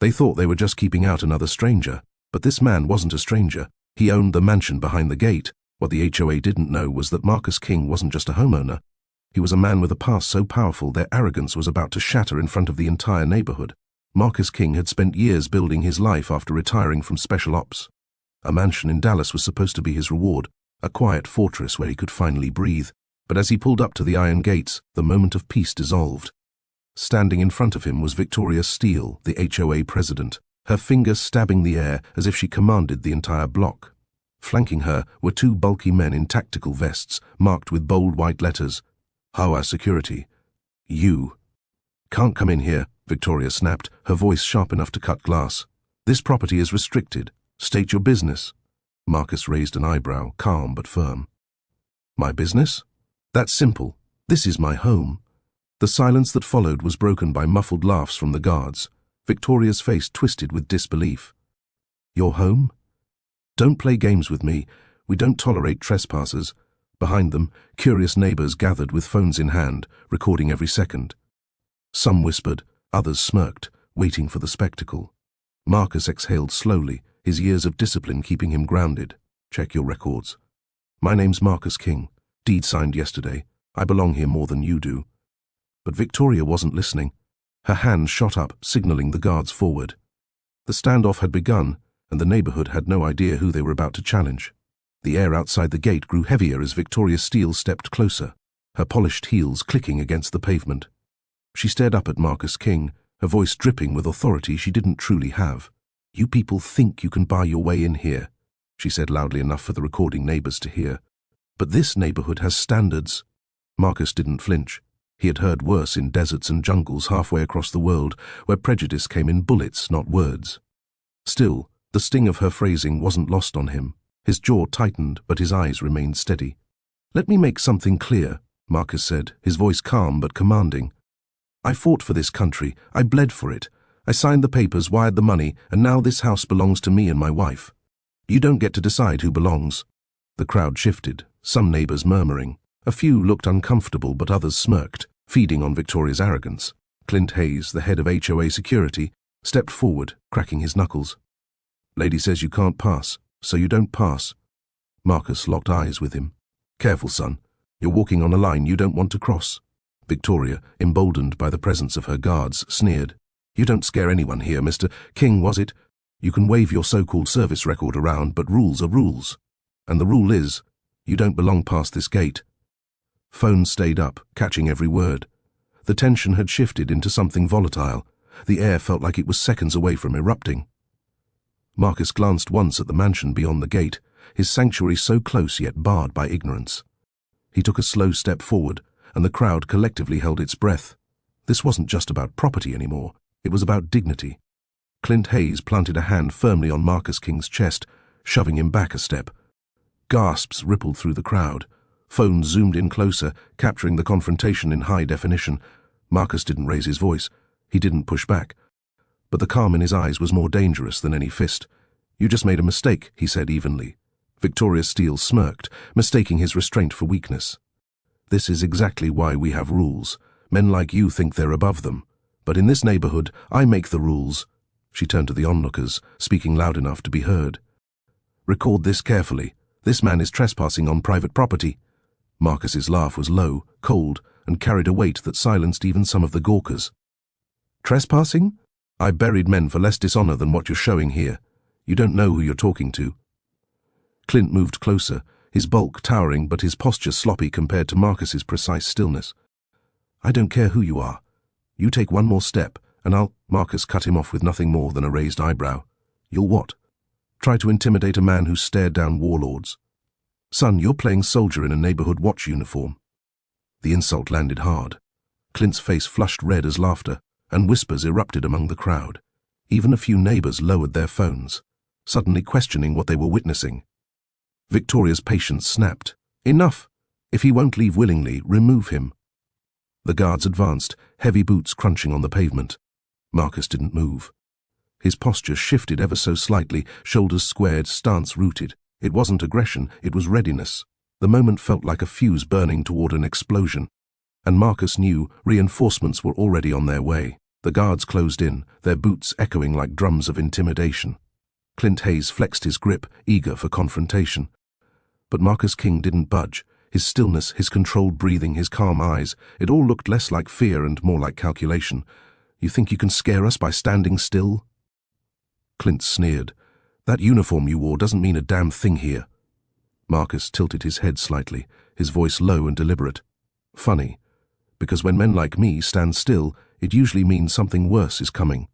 They thought they were just keeping out another stranger, but this man wasn't a stranger. He owned the mansion behind the gate. What the HOA didn't know was that Marcus King wasn't just a homeowner. He was a man with a past so powerful their arrogance was about to shatter in front of the entire neighborhood. Marcus King had spent years building his life after retiring from special ops. A mansion in Dallas was supposed to be his reward, a quiet fortress where he could finally breathe. But as he pulled up to the iron gates, the moment of peace dissolved. Standing in front of him was Victoria Steele, the HOA president, her fingers stabbing the air as if she commanded the entire block. Flanking her were two bulky men in tactical vests, marked with bold white letters, HOA Security. You can't come in here, Victoria snapped, her voice sharp enough to cut glass. This property is restricted. State your business. Marcus raised an eyebrow, calm but firm. My business? That's simple. This is my home. The silence that followed was broken by muffled laughs from the guards. Victoria's face twisted with disbelief. Your home? Don't play games with me. We don't tolerate trespassers. Behind them, curious neighbors gathered with phones in hand, recording every second. Some whispered, others smirked, waiting for the spectacle. Marcus exhaled slowly, his years of discipline keeping him grounded. Check your records. My name's Marcus King. Deed signed yesterday. I belong here more than you do. But Victoria wasn't listening. Her hand shot up, signaling the guards forward. The standoff had begun, and the neighborhood had no idea who they were about to challenge. The air outside the gate grew heavier as Victoria Steele stepped closer, her polished heels clicking against the pavement. She stared up at Marcus King, her voice dripping with authority she didn't truly have. You people think you can buy your way in here, she said loudly enough for the recording neighbors to hear. But this neighborhood has standards. Marcus didn't flinch. He had heard worse in deserts and jungles halfway across the world, where prejudice came in bullets, not words. Still, the sting of her phrasing wasn't lost on him. His jaw tightened, but his eyes remained steady. Let me make something clear, Marcus said, his voice calm but commanding. I fought for this country. I bled for it. I signed the papers, wired the money, and now this house belongs to me and my wife. You don't get to decide who belongs. The crowd shifted, some neighbors murmuring. A few looked uncomfortable, but others smirked, feeding on Victoria's arrogance. Clint Hayes, the head of HOA security, stepped forward, cracking his knuckles. Lady says you can't pass, so you don't pass. Marcus locked eyes with him. Careful, son. You're walking on a line you don't want to cross. Victoria, emboldened by the presence of her guards, sneered. You don't scare anyone here, Mr. King, was it? You can wave your so-called service record around, but rules are rules. And the rule is, you don't belong past this gate. Phones stayed up, catching every word. The tension had shifted into something volatile. The air felt like it was seconds away from erupting. Marcus glanced once at the mansion beyond the gate, his sanctuary so close yet barred by ignorance. He took a slow step forward, and the crowd collectively held its breath. This wasn't just about property anymore. It was about dignity. Clint Hayes planted a hand firmly on Marcus King's chest, shoving him back a step. Gasps rippled through the crowd. Phones zoomed in closer, capturing the confrontation in high definition. Marcus didn't raise his voice. He didn't push back. But the calm in his eyes was more dangerous than any fist. You just made a mistake, he said evenly. Victoria Steele smirked, mistaking his restraint for weakness. This is exactly why we have rules. Men like you think they're above them. But in this neighborhood, I make the rules. She turned to the onlookers, speaking loud enough to be heard. Record this carefully. This man is trespassing on private property. Marcus's laugh was low, cold, and carried a weight that silenced even some of the gawkers. Trespassing? I buried men for less dishonor than what you're showing here. You don't know who you're talking to. Clint moved closer, his bulk towering but his posture sloppy compared to Marcus's precise stillness. I don't care who you are. You take one more step, and I'll— Marcus cut him off with nothing more than a raised eyebrow. You'll what? Try to intimidate a man who stared down warlords. Son, you're playing soldier in a neighborhood watch uniform. The insult landed hard. Clint's face flushed red as laughter, and whispers erupted among the crowd. Even a few neighbors lowered their phones, suddenly questioning what they were witnessing. Victoria's patience snapped. Enough! If he won't leave willingly, remove him. The guards advanced, heavy boots crunching on the pavement. Marcus didn't move. His posture shifted ever so slightly, shoulders squared, stance rooted. It wasn't aggression, it was readiness. The moment felt like a fuse burning toward an explosion, and Marcus knew reinforcements were already on their way. The guards closed in, their boots echoing like drums of intimidation. Clint Hayes flexed his grip, eager for confrontation. But Marcus King didn't budge. His stillness, his controlled breathing, his calm eyes, it all looked less like fear and more like calculation. "You think you can scare us by standing still?" Clint sneered. "That uniform you wore doesn't mean a damn thing here." Marcus tilted his head slightly, his voice low and deliberate. "Funny, because when men like me stand still, it usually means something worse is coming."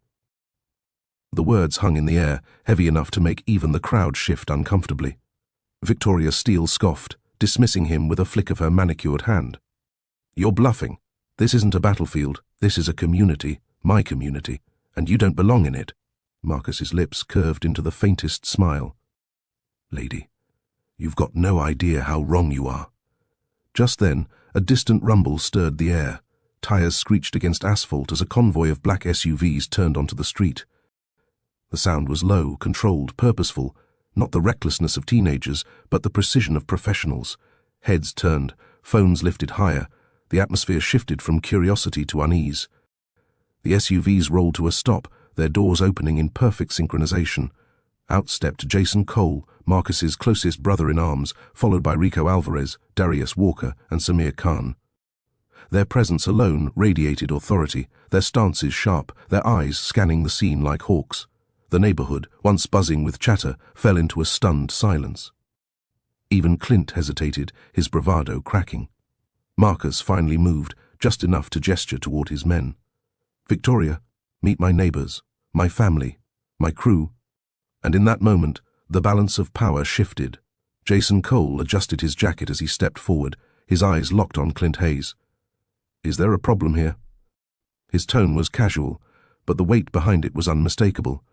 The words hung in the air, heavy enough to make even the crowd shift uncomfortably. Victoria Steele scoffed, dismissing him with a flick of her manicured hand. "You're bluffing. This isn't a battlefield. This is a community, my community, and you don't belong in it." Marcus's lips curved into the faintest smile. "Lady, you've got no idea how wrong you are." Just then, a distant rumble stirred the air. Tires screeched against asphalt as a convoy of black SUVs turned onto the street. The sound was low, controlled, purposeful, not the recklessness of teenagers, but the precision of professionals. Heads turned, phones lifted higher, the atmosphere shifted from curiosity to unease. The SUVs rolled to a stop, their doors opening in perfect synchronization. Out stepped Jason Cole, Marcus's closest brother-in-arms, followed by Rico Alvarez, Darius Walker, and Samir Khan. Their presence alone radiated authority, their stances sharp, their eyes scanning the scene like hawks. The neighborhood, once buzzing with chatter, fell into a stunned silence. Even Clint hesitated, his bravado cracking. Marcus finally moved, just enough to gesture toward his men. "Victoria, meet my neighbors, my family, my crew." And in that moment, the balance of power shifted. Jason Cole adjusted his jacket as he stepped forward, his eyes locked on Clint Hayes. "Is there a problem here?" His tone was casual, but the weight behind it was unmistakable.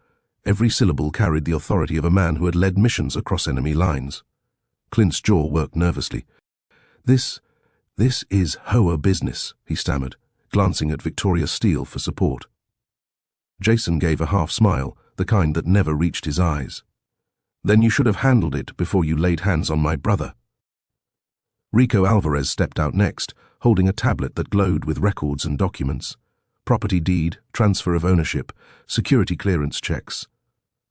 Every syllable carried the authority of a man who had led missions across enemy lines. Clint's jaw worked nervously. This is HOA business," he stammered, glancing at Victoria Steele for support. Jason gave a half smile, the kind that never reached his eyes. "Then you should have handled it before you laid hands on my brother." Rico Alvarez stepped out next, holding a tablet that glowed with records and documents. Property deed, transfer of ownership, security clearance checks.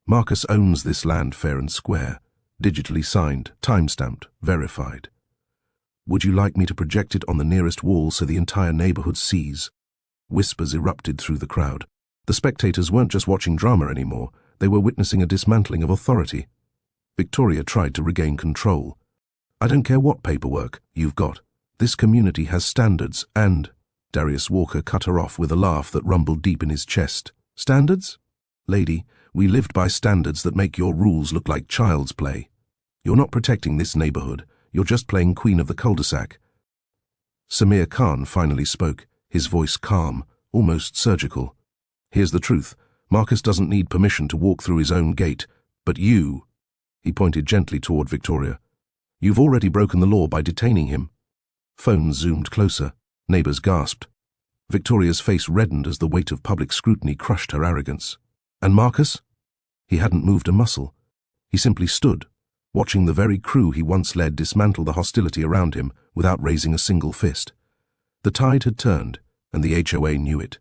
"Marcus owns this land fair and square, digitally signed, time-stamped, verified. Would you like me to project it on the nearest wall so the entire neighborhood sees?" Whispers erupted through the crowd. The spectators weren't just watching drama anymore, they were witnessing a dismantling of authority. Victoria tried to regain control. "I don't care what paperwork you've got. This community has standards and—" Darius Walker cut her off with a laugh that rumbled deep in his chest. "Standards? Lady, we lived by standards that make your rules look like child's play. You're not protecting this neighborhood, you're just playing queen of the cul-de-sac." Samir Khan finally spoke, his voice calm, almost surgical. "Here's the truth. Marcus doesn't need permission to walk through his own gate, but you—" He pointed gently toward Victoria. "You've already broken the law by detaining him." Phones zoomed closer. Neighbors gasped. Victoria's face reddened as the weight of public scrutiny crushed her arrogance. And Marcus? He hadn't moved a muscle. He simply stood, watching the very crew he once led dismantle the hostility around him without raising a single fist. The tide had turned, and the HOA knew it.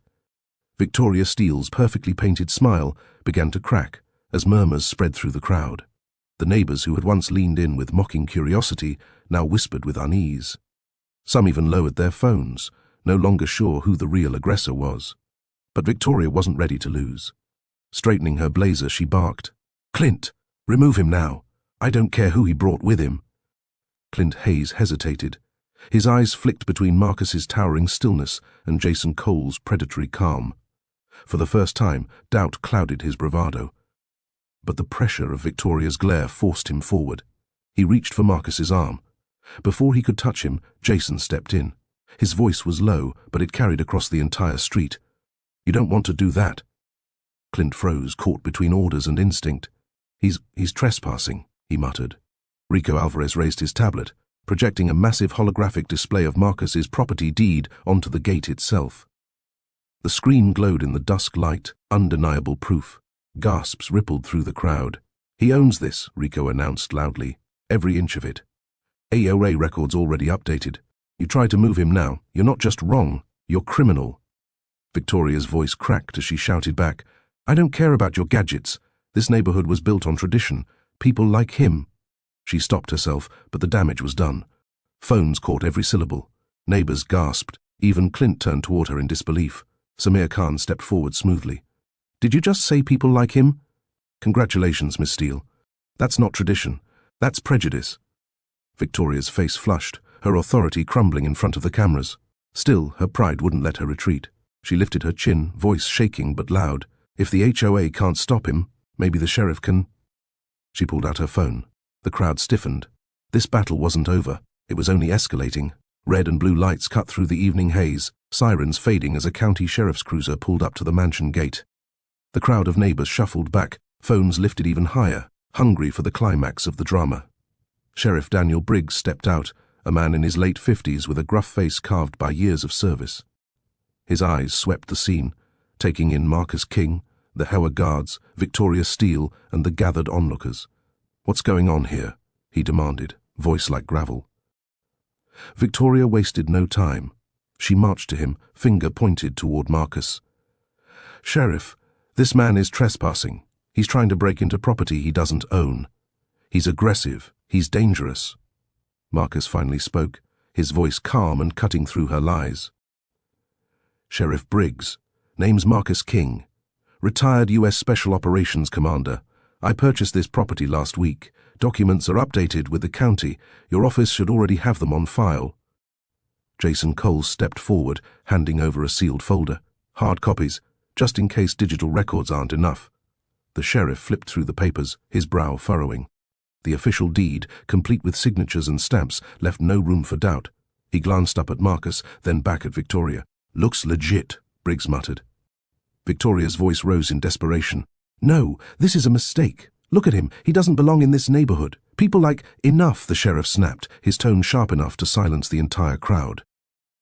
Victoria Steele's perfectly painted smile began to crack as murmurs spread through the crowd. The neighbors who had once leaned in with mocking curiosity now whispered with unease. Some even lowered their phones, no longer sure who the real aggressor was. But Victoria wasn't ready to lose. Straightening her blazer, she barked, "Clint, remove him now. I don't care who he brought with him." Clint Hayes hesitated. His eyes flicked between Marcus's towering stillness and Jason Cole's predatory calm. For the first time, doubt clouded his bravado. But the pressure of Victoria's glare forced him forward. He reached for Marcus's arm. Before he could touch him, Jason stepped in. His voice was low, but it carried across the entire street. "You don't want to do that." Clint froze, caught between orders and instinct. He's trespassing," he muttered. Rico Alvarez raised his tablet, projecting a massive holographic display of Marcus's property deed onto the gate itself. The screen glowed in the dusk light, undeniable proof. Gasps rippled through the crowd. "He owns this," Rico announced loudly. "Every inch of it. HOA records already updated. You try to move him now, you're not just wrong, you're criminal." Victoria's voice cracked as she shouted back, "I don't care about your gadgets. This neighborhood was built on tradition. People like him." She stopped herself, but the damage was done. Phones caught every syllable. Neighbors gasped. Even Clint turned toward her in disbelief. Samir Khan stepped forward smoothly. "Did you just say people like him?" "Congratulations, Miss Steele. That's not tradition. That's prejudice." Victoria's face flushed, her authority crumbling in front of the cameras. Still, her pride wouldn't let her retreat. She lifted her chin, voice shaking but loud. "If the HOA can't stop him, maybe the sheriff can." She pulled out her phone. The crowd stiffened. This battle wasn't over. It was only escalating. Red and blue lights cut through the evening haze, sirens fading as a county sheriff's cruiser pulled up to the mansion gate. The crowd of neighbors shuffled back, phones lifted even higher, hungry for the climax of the drama. Sheriff Daniel Briggs stepped out, a man in his late 50s with a gruff face carved by years of service. His eyes swept the scene, taking in Marcus King, the HOA guards, Victoria Steele, and the gathered onlookers. "What's going on here?" he demanded, voice like gravel. Victoria wasted no time. She marched to him, finger pointed toward Marcus. "Sheriff, this man is trespassing. He's trying to break into property he doesn't own. He's aggressive. He's dangerous." Marcus finally spoke, his voice calm and cutting through her lies. "Sheriff Briggs, name's Marcus King, retired U.S. Special Operations Commander. I purchased this property last week. Documents are updated with the county. Your office should already have them on file." Jason Cole stepped forward, handing over a sealed folder. "Hard copies, just in case digital records aren't enough." The sheriff flipped through the papers, his brow furrowing. The official deed, complete with signatures and stamps, left no room for doubt. He glanced up at Marcus, then back at Victoria. "Looks legit," Briggs muttered. Victoria's voice rose in desperation. "No, this is a mistake. Look at him. He doesn't belong in this neighborhood. People like—" "Enough," the sheriff snapped, his tone sharp enough to silence the entire crowd.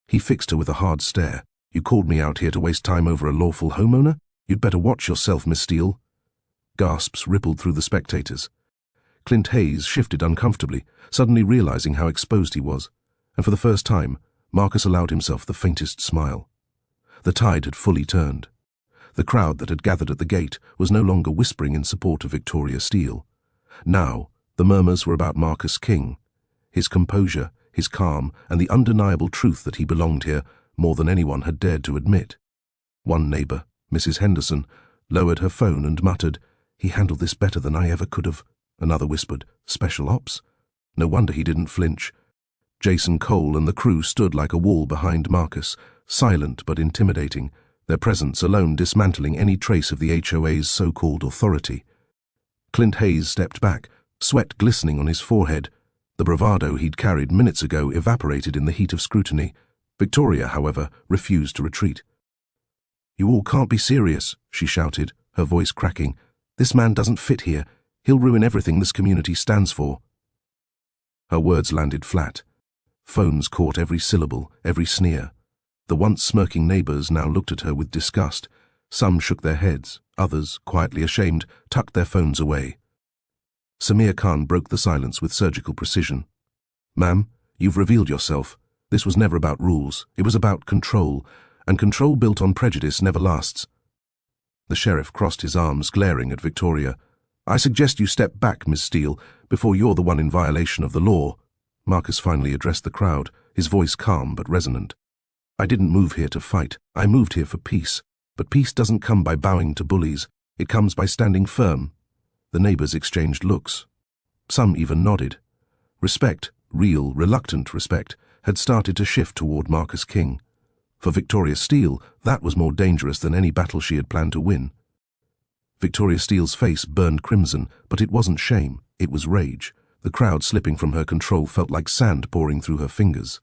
He fixed her with a hard stare. "You called me out here to waste time over a lawful homeowner? You'd better watch yourself, Miss Steele." Gasps rippled through the spectators. Clint Hayes shifted uncomfortably, suddenly realizing how exposed he was, and for the first time, Marcus allowed himself the faintest smile. The tide had fully turned. The crowd that had gathered at the gate was no longer whispering in support of Victoria Steele. Now, the murmurs were about Marcus King, his composure, his calm, and the undeniable truth that he belonged here more than anyone had dared to admit. One neighbor, Mrs. Henderson, lowered her phone and muttered, "He handled this better than I ever could have." Another whispered, "Special ops?" No wonder he didn't flinch. Jason Cole and the crew stood like a wall behind Marcus, silent but intimidating, their presence alone dismantling any trace of the HOA's so-called authority. Clint Hayes stepped back, sweat glistening on his forehead. The bravado he'd carried minutes ago evaporated in the heat of scrutiny. Victoria, however, refused to retreat. "You all can't be serious," she shouted, her voice cracking. "This man doesn't fit here. He'll ruin everything this community stands for." Her words landed flat. Phones caught every syllable, every sneer. The once smirking neighbors now looked at her with disgust. Some shook their heads, others, quietly ashamed, tucked their phones away. Samir Khan broke the silence with surgical precision. "Ma'am, you've revealed yourself. This was never about rules. It was about control, and control built on prejudice never lasts." The sheriff crossed his arms, glaring at Victoria. "I suggest you step back, Miss Steele, before you're the one in violation of the law." Marcus finally addressed the crowd, his voice calm but resonant. "I didn't move here to fight. I moved here for peace. But peace doesn't come by bowing to bullies. It comes by standing firm." The neighbors exchanged looks. Some even nodded. Respect, real, reluctant respect, had started to shift toward Marcus King. For Victoria Steele, that was more dangerous than any battle she had planned to win. Victoria Steele's face burned crimson, but it wasn't shame, it was rage. The crowd slipping from her control felt like sand pouring through her fingers.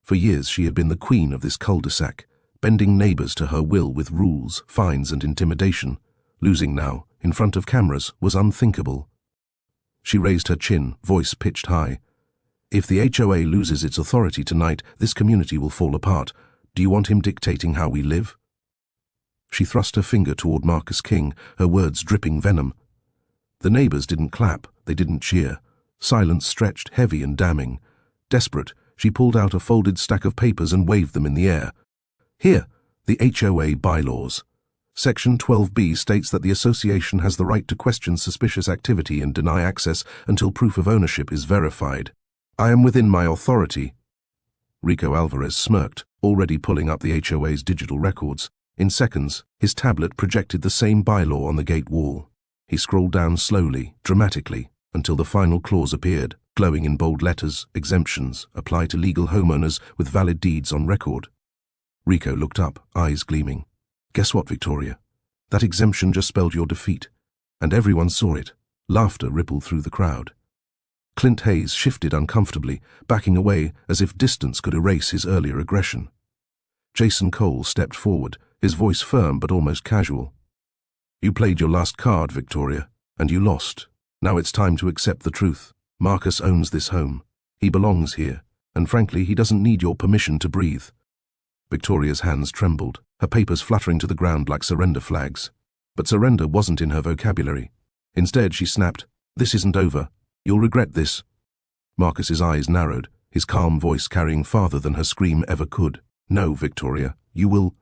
For years she had been the queen of this cul-de-sac, bending neighbors to her will with rules, fines and intimidation. Losing now, in front of cameras, was unthinkable. She raised her chin, voice pitched high. "If the HOA loses its authority tonight, this community will fall apart. Do you want him dictating how we live?" She thrust her finger toward Marcus King, her words dripping venom. The neighbors didn't clap, they didn't cheer. Silence stretched heavy and damning. Desperate, she pulled out a folded stack of papers and waved them in the air. "Here, The HOA bylaws. Section 12B states that the association has the right to question suspicious activity and deny access until proof of ownership is verified. I am within my authority. Rico Alvarez smirked, already pulling up the HOA's digital records. In seconds, his tablet projected the same bylaw on the gate wall. He scrolled down slowly, dramatically, until the final clause appeared, glowing in bold letters: exemptions apply to legal homeowners with valid deeds on record. Rico looked up, eyes gleaming. Guess what, Victoria? That exemption just spelled your defeat. And everyone saw it. Laughter rippled through the crowd. Clint Hayes shifted uncomfortably, backing away as if distance could erase his earlier aggression. Jason Cole stepped forward, his voice firm but almost casual. You played your last card, Victoria, and you lost. Now it's time to accept the truth. Marcus owns this home. He belongs here, and frankly, he doesn't need your permission to breathe. Victoria's hands trembled, her papers fluttering to the ground like surrender flags. But surrender wasn't in her vocabulary. Instead, she snapped, "This isn't over. You'll regret this." Marcus's eyes narrowed, his calm voice carrying farther than her scream ever could. "No, Victoria, you will—"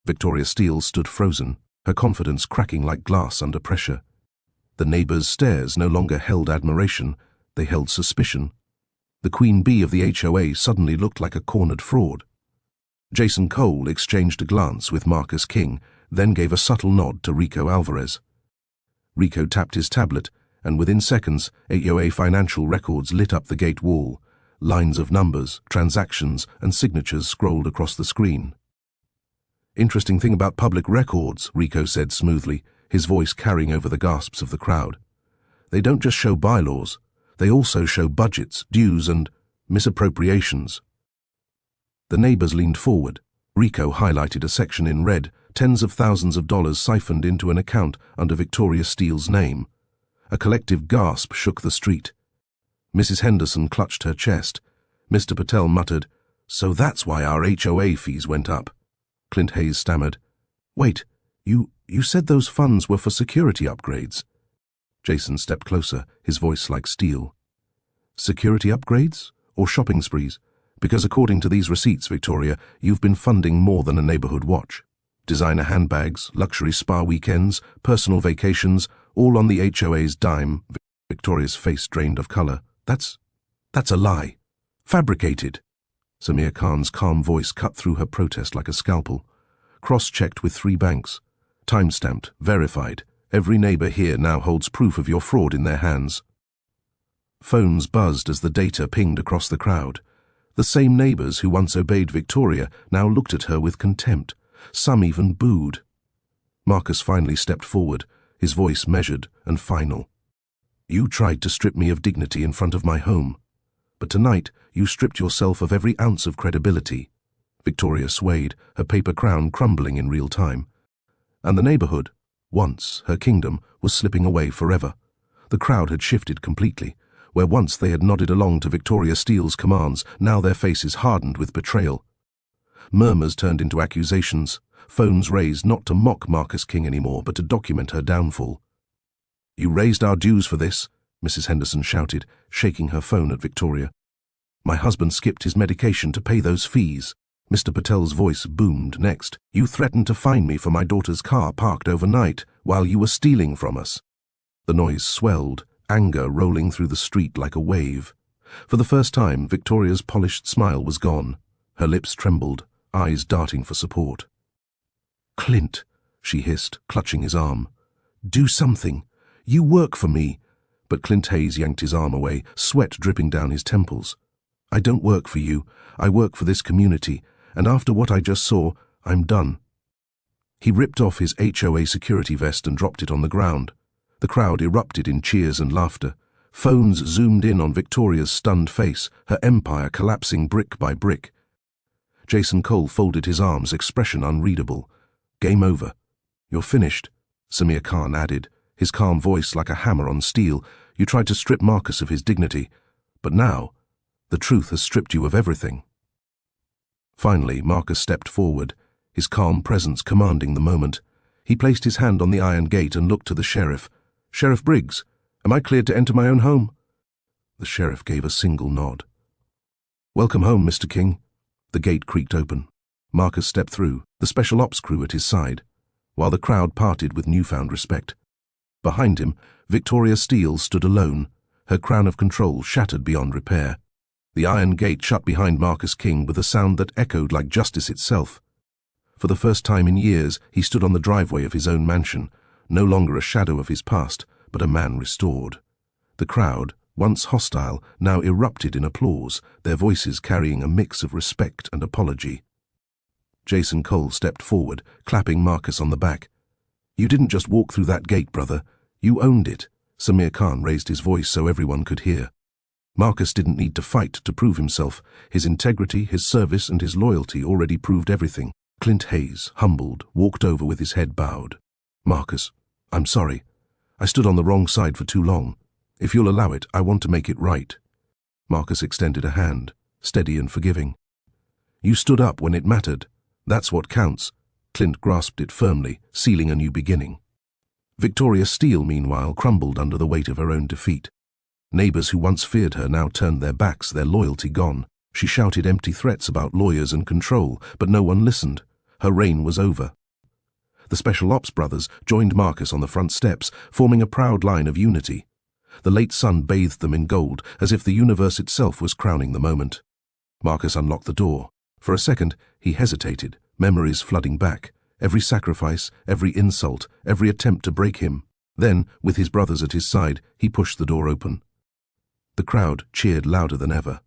Victoria Steele stood frozen, her confidence cracking like glass under pressure. The neighbors' stares no longer held admiration, they held suspicion. The queen bee of the HOA suddenly looked like a cornered fraud. Jason Cole exchanged a glance with Marcus King, then gave a subtle nod to Rico Alvarez. Rico tapped his tablet, and within seconds, HOA financial records lit up the gate wall. Lines of numbers, transactions, and signatures scrolled across the screen. "Interesting thing about public records," Rico said smoothly, his voice carrying over the gasps of the crowd. "They don't just show bylaws, they also show budgets, dues, and misappropriations." The neighbors leaned forward. Rico highlighted a section in red, tens of thousands of dollars siphoned into an account under Victoria Steele's name. A collective gasp shook the street. Mrs. Henderson clutched her chest. Mr. Patel muttered, "So that's why our HOA fees went up." Clint Hayes stammered, "Wait, you said those funds were for security upgrades." Jason stepped closer, his voice like steel. "Security upgrades? Or shopping sprees? Because according to these receipts, Victoria, you've been funding more than a neighborhood watch. Designer handbags, luxury spa weekends, personal vacations, all on the HOA's dime." Victoria's face drained of color. That's a lie. Fabricated." Samir Khan's calm voice cut through her protest like a scalpel. "Cross-checked with 3 banks. Time-stamped, verified. Every neighbor here now holds proof of your fraud in their hands." Phones buzzed as the data pinged across the crowd. The same neighbors who once obeyed Victoria now looked at her with contempt. Some even booed. Marcus finally stepped forward, his voice measured and final. "You tried to strip me of dignity in front of my home. But tonight, you stripped yourself of every ounce of credibility." Victoria swayed, her paper crown crumbling in real time. And the neighborhood, once her kingdom, was slipping away forever. The crowd had shifted completely. Where once they had nodded along to Victoria Steele's commands, now their faces hardened with betrayal. Murmurs turned into accusations, phones raised not to mock Marcus King anymore, but to document her downfall. "You raised our dues for this," Mrs. Henderson shouted, shaking her phone at Victoria. "My husband skipped his medication to pay those fees." Mr. Patel's voice boomed next. "You threatened to fine me for my daughter's car parked overnight while you were stealing from us." The noise swelled, anger rolling through the street like a wave. For the first time, Victoria's polished smile was gone. Her lips trembled, eyes darting for support. "Clint," she hissed, clutching his arm. "Do something. You work for me." But Clint Hayes yanked his arm away, sweat dripping down his temples. "I don't work for you. I work for this community, and after what I just saw, I'm done." He ripped off his HOA security vest and dropped it on the ground. The crowd erupted in cheers and laughter. Phones zoomed in on Victoria's stunned face, her empire collapsing brick by brick. Jason Cole folded his arms, expression unreadable. "Game over. You're finished," Samir Khan added, his calm voice like a hammer on steel. "You tried to strip Marcus of his dignity, but now, the truth has stripped you of everything." Finally, Marcus stepped forward, his calm presence commanding the moment. He placed his hand on the iron gate and looked to the sheriff. "Sheriff Briggs, am I cleared to enter my own home?" The sheriff gave a single nod. "Welcome home, Mr. King." The gate creaked open. Marcus stepped through, the special ops crew at his side, while the crowd parted with newfound respect. Behind him, Victoria Steele stood alone, her crown of control shattered beyond repair. The iron gate shut behind Marcus King with a sound that echoed like justice itself. For the first time in years, he stood on the driveway of his own mansion, no longer a shadow of his past, but a man restored. The crowd, once hostile, now erupted in applause, their voices carrying a mix of respect and apology. Jason Cole stepped forward, clapping Marcus on the back. "You didn't just walk through that gate, brother. You owned it." Samir Khan raised his voice so everyone could hear. Marcus didn't need to fight to prove himself. His integrity, his service, and his loyalty already proved everything. Clint Hayes, humbled, walked over with his head bowed. "Marcus, I'm sorry. I stood on the wrong side for too long. If you'll allow it, I want to make it right." Marcus extended a hand, steady and forgiving. "You stood up when it mattered. That's what counts." Clint grasped it firmly, sealing a new beginning. Victoria Steele, meanwhile, crumbled under the weight of her own defeat. Neighbors who once feared her now turned their backs, their loyalty gone. She shouted empty threats about lawyers and control, but no one listened. Her reign was over. The Special Ops brothers joined Marcus on the front steps, forming a proud line of unity. The late sun bathed them in gold, as if the universe itself was crowning the moment. Marcus unlocked the door. For a second, he hesitated, memories flooding back. Every sacrifice, every insult, every attempt to break him. Then, with his brothers at his side, he pushed the door open. The crowd cheered louder than ever.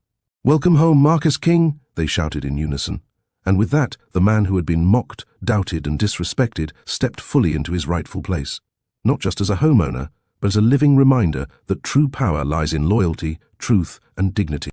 "Welcome home, Marcus King," they shouted in unison. And with that, the man who had been mocked, doubted, and disrespected stepped fully into his rightful place. Not just as a homeowner, but as a living reminder that true power lies in loyalty, truth, and dignity.